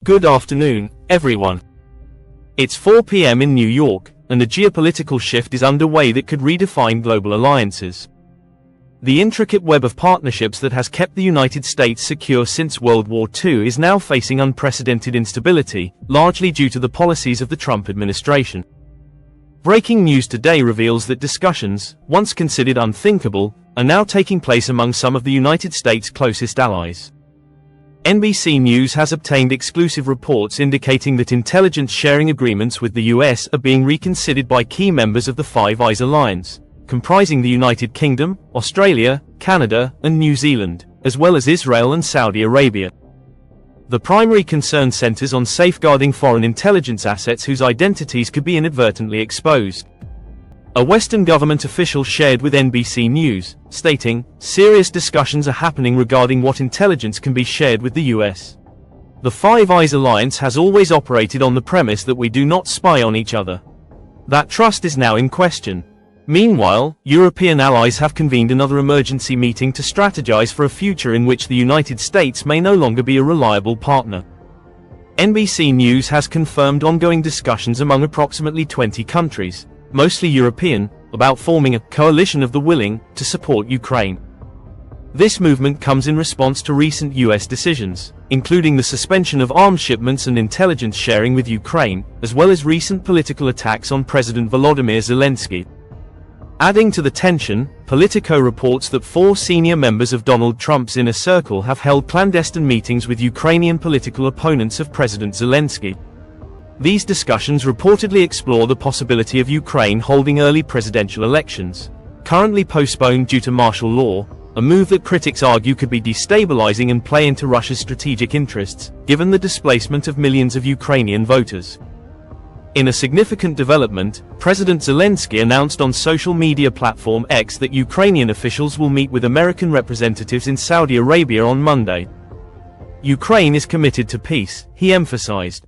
Good afternoon, everyone. It's 4 p.m. in New York, and a geopolitical shift is underway that could redefine global alliances. The intricate web of partnerships that has kept the United States secure since World War II is now facing unprecedented instability, largely due to the policies of the Trump administration. Breaking news today reveals that discussions, once considered unthinkable, are now taking place among some of the United States' closest allies. NBC News has obtained exclusive reports indicating that intelligence sharing agreements with the US are being reconsidered by key members of the Five Eyes alliance, comprising the United Kingdom, Australia, Canada, and New Zealand, as well as Israel and Saudi Arabia. The primary concern centers on safeguarding foreign intelligence assets whose identities could be inadvertently exposed. A Western government official shared with NBC News, stating, "Serious discussions are happening regarding what intelligence can be shared with the US. The Five Eyes alliance has always operated on the premise that we do not spy on each other. That trust is now in question." Meanwhile, European allies have convened another emergency meeting to strategize for a future in which the United States may no longer be a reliable partner. NBC News has confirmed ongoing discussions among approximately 20 countries, mostly European, about forming a coalition of the willing to support Ukraine. This movement comes in response to recent US decisions, including the suspension of arms shipments and intelligence sharing with Ukraine, as well as recent political attacks on President Volodymyr Zelensky. Adding to the tension, Politico reports that 4 senior members of Donald Trump's inner circle have held clandestine meetings with Ukrainian political opponents of President Zelensky. These discussions reportedly explore the possibility of Ukraine holding early presidential elections, currently postponed due to martial law, a move that critics argue could be destabilizing and play into Russia's strategic interests, given the displacement of millions of Ukrainian voters. In a significant development, President Zelensky announced on social media platform X that Ukrainian officials will meet with American representatives in Saudi Arabia on Monday. Ukraine is committed to peace, he emphasized.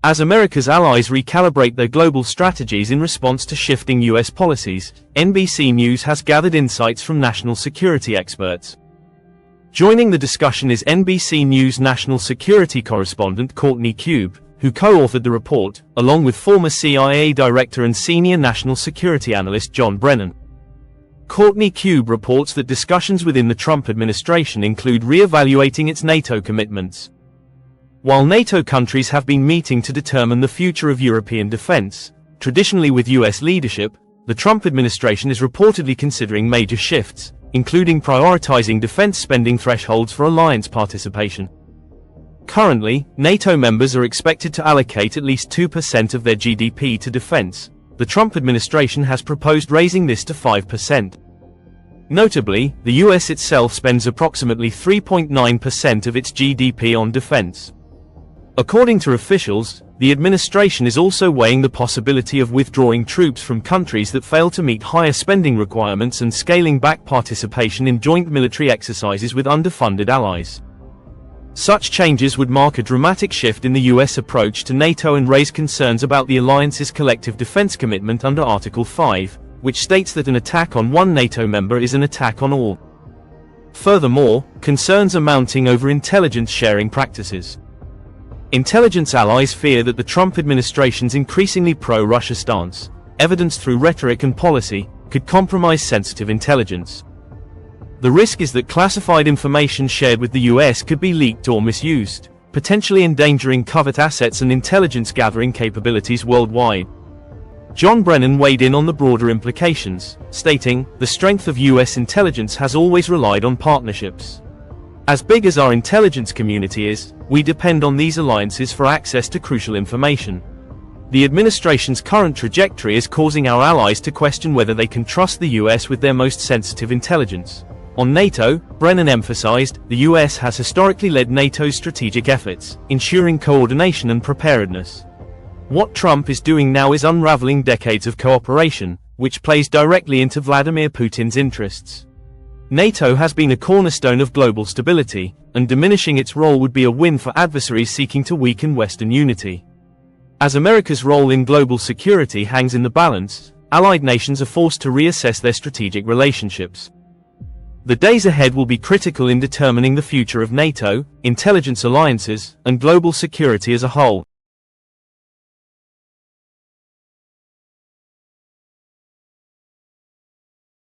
As America's allies recalibrate their global strategies in response to shifting US policies, NBC News has gathered insights from national security experts. Joining the discussion is NBC News national security correspondent Courtney Cube, who co-authored the report, along with former CIA director and senior national security analyst John Brennan. Courtney Cube reports that discussions within the Trump administration include re-evaluating its NATO commitments. While NATO countries have been meeting to determine the future of European defense, traditionally with US leadership, the Trump administration is reportedly considering major shifts, including prioritizing defense spending thresholds for alliance participation. Currently, NATO members are expected to allocate at least 2% of their GDP to defense. The Trump administration has proposed raising this to 5%. Notably, the US itself spends approximately 3.9% of its GDP on defense. According to officials, the administration is also weighing the possibility of withdrawing troops from countries that fail to meet higher spending requirements and scaling back participation in joint military exercises with underfunded allies. Such changes would mark a dramatic shift in the US approach to NATO and raise concerns about the alliance's collective defense commitment under Article 5, which states that an attack on one NATO member is an attack on all. Furthermore, concerns are mounting over intelligence sharing practices. Intelligence allies fear that the Trump administration's increasingly pro-Russia stance, evidenced through rhetoric and policy, could compromise sensitive intelligence. The risk is that classified information shared with the US could be leaked or misused, potentially endangering covert assets and intelligence gathering capabilities worldwide. John Brennan weighed in on the broader implications, stating, "The strength of US intelligence has always relied on partnerships. As big as our intelligence community is, we depend on these alliances for access to crucial information. The administration's current trajectory is causing our allies to question whether they can trust the US with their most sensitive intelligence." On NATO, Brennan emphasized, the US has historically led NATO's strategic efforts, ensuring coordination and preparedness. What Trump is doing now is unraveling decades of cooperation, which plays directly into Vladimir Putin's interests. NATO has been a cornerstone of global stability, and diminishing its role would be a win for adversaries seeking to weaken Western unity. As America's role in global security hangs in the balance, allied nations are forced to reassess their strategic relationships. The days ahead will be critical in determining the future of NATO, intelligence alliances, and global security as a whole.